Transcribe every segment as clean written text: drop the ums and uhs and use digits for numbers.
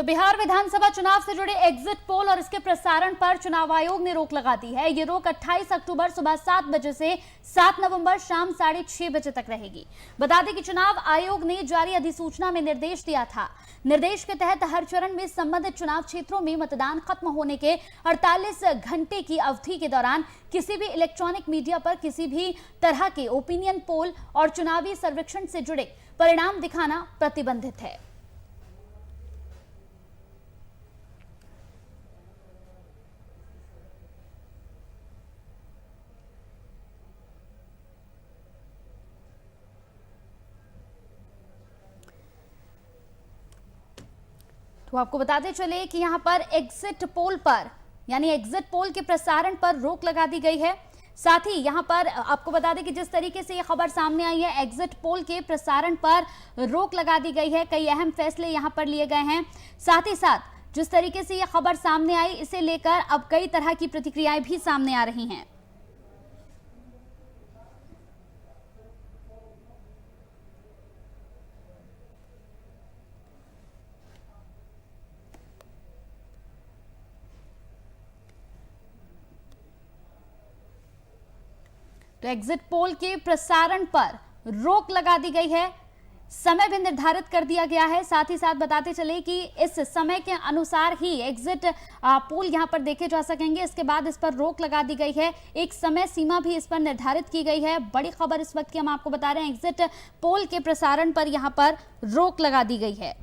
तो बिहार विधानसभा चुनाव से जुड़े एग्जिट पोल और इसके प्रसारण पर चुनाव आयोग ने रोक लगा दी है। ये रोक 28 अक्टूबर सुबह 7 बजे से 7 नवंबर शाम 6:30 बजे तक रहेगी। बता दें कि चुनाव आयोग ने जारी अधिसूचना में निर्देश दिया था। निर्देश के तहत हर चरण में संबंधित चुनाव क्षेत्रों में मतदान खत्म होने के 48 घंटे की अवधि के दौरान किसी भी इलेक्ट्रॉनिक मीडिया पर किसी भी तरह के ओपिनियन पोल और चुनावी सर्वेक्षण से जुड़े परिणाम दिखाना प्रतिबंधित है। तो आपको बताते चले कि यहां पर एग्जिट पोल पर यानी एग्जिट पोल के प्रसारण पर रोक लगा दी गई है। साथ ही यहां पर आपको बता दें कि जिस तरीके से यह खबर सामने आई है, एग्जिट पोल के प्रसारण पर रोक लगा दी गई है। कई अहम फैसले यहां पर लिए गए हैं। साथ ही साथ जिस तरीके से यह खबर सामने आई, इसे लेकर अब कई तरह की प्रतिक्रियाएं भी सामने आ रही हैं। तो एग्जिट पोल के प्रसारण पर रोक लगा दी गई है। समय भी निर्धारित कर दिया गया है। साथ ही साथ बताते चले कि इस समय के अनुसार ही एग्जिट पोल यहां पर देखे जा सकेंगे। इसके बाद इस पर रोक लगा दी गई है। एक समय सीमा भी इस पर निर्धारित की गई है। बड़ी खबर इस वक्त की हम आपको बता रहे हैं, एग्जिट पोल के प्रसारण पर यहां पर रोक लगा दी गई है।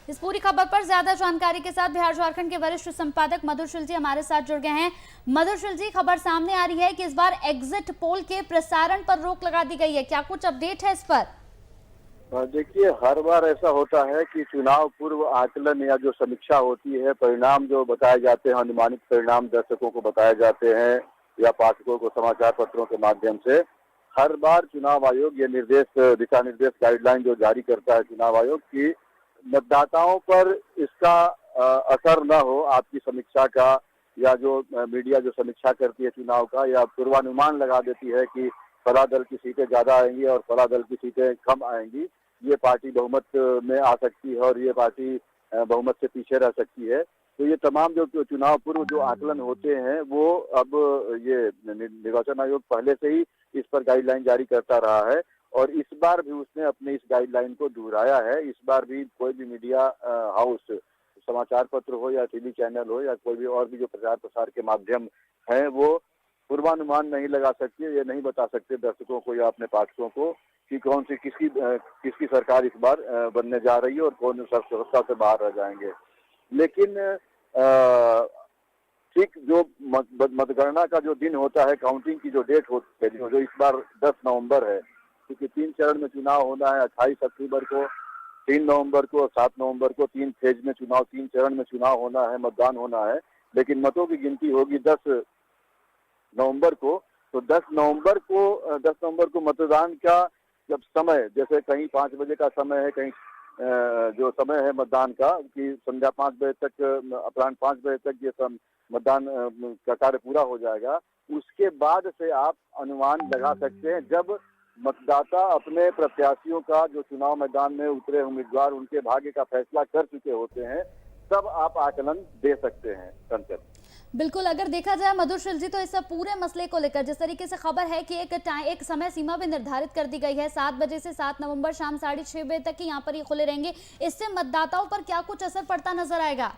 इस पूरी खबर पर ज्यादा जानकारी के साथ बिहार झारखंड के वरिष्ठ संपादक मधुर शुक्ल हमारे साथ जुड़ गए हैं। मधुर शुक्ल, खबर सामने आ रही है कि इस बार एग्जिट पोल के प्रसारण पर रोक लगा दी गई है, क्या कुछ अपडेट है इस पर? देखिए, हर बार ऐसा होता है कि चुनाव पूर्व आकलन या जो समीक्षा होती है, परिणाम जो बताए जाते हैं, अनुमानित परिणाम दर्शकों को बताए जाते हैं या पाठकों को समाचार पत्रों के माध्यम से, हर बार चुनाव आयोग ये दिशा निर्देश गाइडलाइन जो जारी करता है चुनाव आयोग की, मतदाताओं पर इसका असर न हो आपकी समीक्षा का, या जो मीडिया जो समीक्षा करती है चुनाव का, या पूर्वानुमान लगा देती है कि फला दल की सीटें ज्यादा आएंगी और फला दल की सीटें कम आएंगी, ये पार्टी बहुमत में आ सकती है और ये पार्टी बहुमत से पीछे रह सकती है। तो ये तमाम जो चुनाव पूर्व जो आकलन होते हैं वो अब ये निर्वाचन आयोग पहले से ही इस पर गाइडलाइन जारी करता रहा है और इस बार भी उसने अपने इस गाइडलाइन को दोहराया है। इस बार भी कोई भी मीडिया हाउस, समाचार पत्र हो या टीवी चैनल हो या कोई भी और भी जो प्रचार प्रसार के माध्यम हैं, वो पूर्वानुमान नहीं लगा सकते, ये नहीं बता सकते दर्शकों को या अपने पाठकों को कि कौन सी किसकी सरकार इस बार बनने जा रही है और कौन सत्ता से बाहर रह जाएंगे। लेकिन ठीक जो मतगणना का जो दिन होता है, काउंटिंग की जो डेट होती है, जो इस बार 10 नवंबर है, क्योंकि 3 चरण में चुनाव होना है, 28 अक्टूबर को, 3 नवंबर को, 7 नवंबर को, 3 फेज में चुनाव, 3 चरण में चुनाव होना है, मतदान होना है। लेकिन मतों की गिनती होगी 10 नवंबर को। तो 10 नवंबर को मतदान का जब समय, जैसे कहीं 5 बजे का समय है, कहीं जो समय है मतदान का कि संध्या 5 बजे तक, अपराह्न 5 बजे तक ये सब मतदान का कार्य पूरा हो जाएगा। उसके बाद से आप अनुमान लगा सकते हैं, जब मतदाता अपने प्रत्याशियों का, जो चुनाव मैदान में उतरे उम्मीदवार, उनके भाग्य का फैसला कर चुके होते हैं, तब आप आकलन दे सकते हैं। संकट बिल्कुल, अगर देखा जाए मधुर शुक्ल जी, तो इस पूरे मसले को लेकर जिस तरीके से खबर है कि एक समय सीमा भी निर्धारित कर दी गई है, 7 बजे से 7 नवंबर शाम 6:30 बजे तक ही यहाँ पर ये खुले रहेंगे। इससे मतदाताओं पर क्या कुछ असर पड़ता नजर आएगा?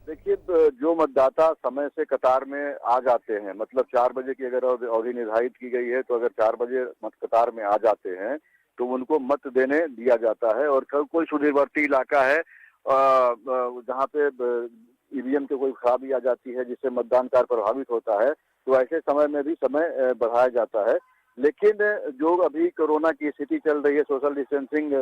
देखिए, जो मतदाता समय से कतार में आ जाते हैं, मतलब 4 बजे की अगर अवधि निर्धारित की गई है, तो अगर 4 बजे मत कतार में आ जाते हैं तो उनको मत देने दिया जाता है। और कोई सुदूरवर्ती इलाका है जहाँ पे ईवीएम की कोई खराबी आ जाती है जिससे मतदान कार्य प्रभावित होता है, तो ऐसे समय में भी समय बढ़ाया जाता है। लेकिन जो अभी कोरोना की स्थिति चल रही है, सोशल डिस्टेंसिंग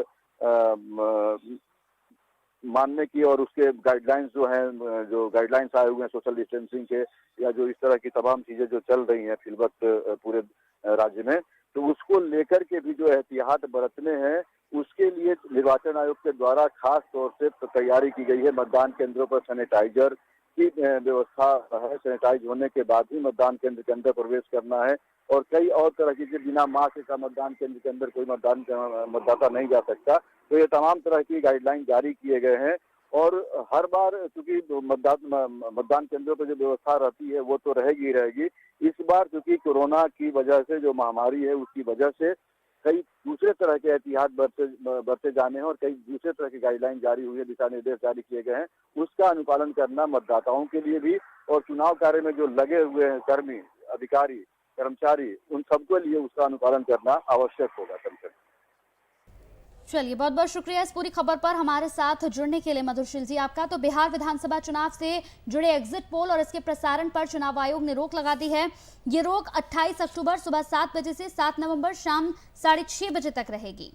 मानने की और उसके गाइडलाइंस जो हैं, जो गाइडलाइंस आए हुए हैं सोशल डिस्टेंसिंग के, या जो इस तरह की तमाम चीजें जो चल रही हैं फिलवक्त पूरे राज्य में, तो उसको लेकर के भी जो एहतियात बरतने हैं, उसके लिए निर्वाचन आयोग के द्वारा खास तौर से तैयारी की गई है। मतदान केंद्रों पर सैनिटाइजर इसकी व्यवस्था है। सैनिटाइज होने के बाद ही मतदान केंद्र के अंदर प्रवेश करना है और कई और तरह की बिना मास्क का मतदान केंद्र के अंदर कोई मतदाता नहीं जा सकता। तो ये तमाम तरह की गाइडलाइन जारी किए गए हैं और हर बार चूंकि मतदान केंद्रों पर जो व्यवस्था रहती है वो तो रहेगी ही रहेगी। इस बार चूंकि कोरोना की वजह से जो महामारी है उसकी वजह से कई दूसरे तरह के एहतियात बरते जाने हैं और कई दूसरे तरह की गाइडलाइन जारी हुई है, दिशा निर्देश जारी किए गए हैं। उसका अनुपालन करना मतदाताओं के लिए भी और चुनाव कार्य में जो लगे हुए हैं कर्मी, अधिकारी, कर्मचारी, उन सबके लिए उसका अनुपालन करना आवश्यक होगा। चलिए, बहुत बहुत शुक्रिया इस पूरी खबर पर हमारे साथ जुड़ने के लिए मधुशील जी आपका। तो बिहार विधानसभा चुनाव से जुड़े एग्जिट पोल और इसके प्रसारण पर चुनाव आयोग ने रोक लगा दी है। ये रोक 28 अक्टूबर सुबह 7 बजे से 7 नवंबर शाम 6:30 बजे तक रहेगी।